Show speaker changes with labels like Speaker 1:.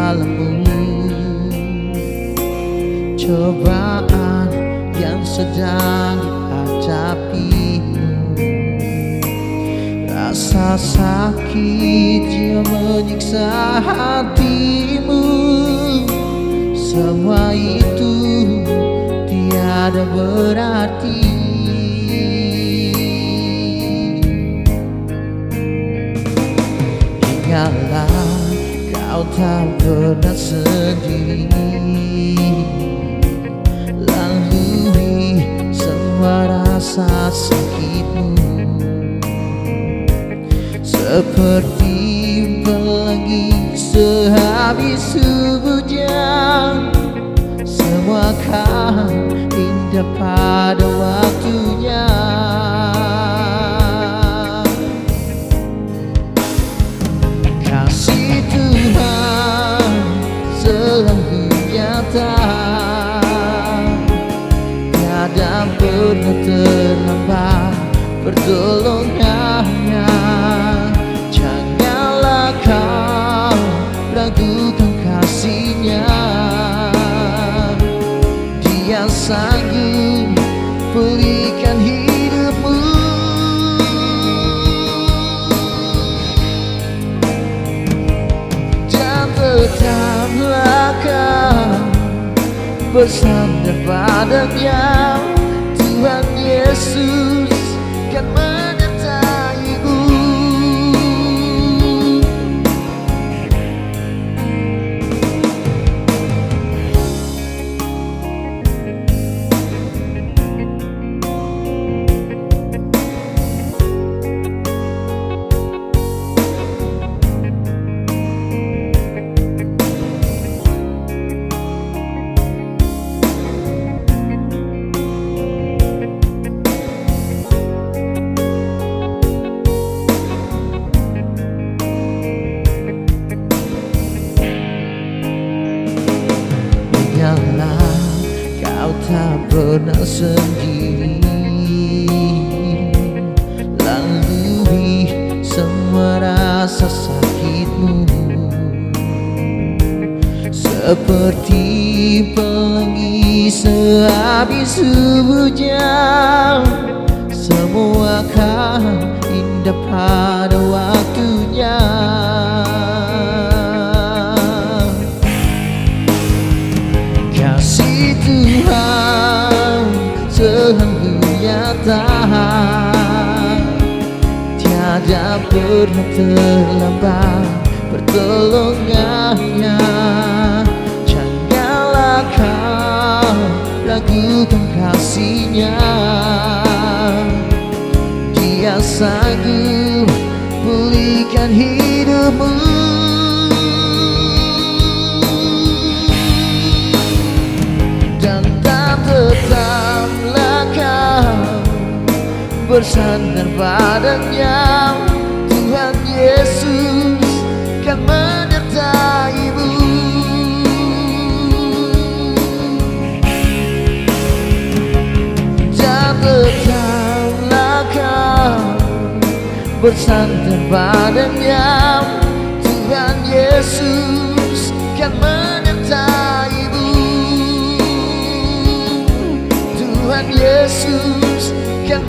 Speaker 1: dalammu, cobaan yang sedang dihadapimu, rasa sakit yang menyiksa hatimu, semua itu tiada berarti. Ingatlah, kau tak pernah sendiri. Lalui semua rasa sakitmu, seperti pelangi sehabis hujan. Semua kan indah pada waktunya. Kasih Tuhan selalu nyata, tiada pernah terlambat pertolongannya. Janganlah kau ragukan kasihnya, Dia sanggup pulihkan hidupmu. Dan tetaplah kau bersandar padanya, Tuhan Yesus kan menyertaimu. Ingatlah, kau tak pernah sendiri. Lalui semua rasa sakitmu, seperti pelangi sehabis hujan. Semua kan indah pada waktunya. Kasih Tuhan selalu nyata, tiada pernah terlambat pertolongannya. Janganlah kau ragukan kasihnya, Dia sanggup pulihkan hidupmu. Tetaplah kau bersandar padanya, Tuhan Yesus kan menyertaimu. Dan tetaplah kau bersandar padanya, Tuhan Yesus kan menyertaimu. Tuhan Yesus kan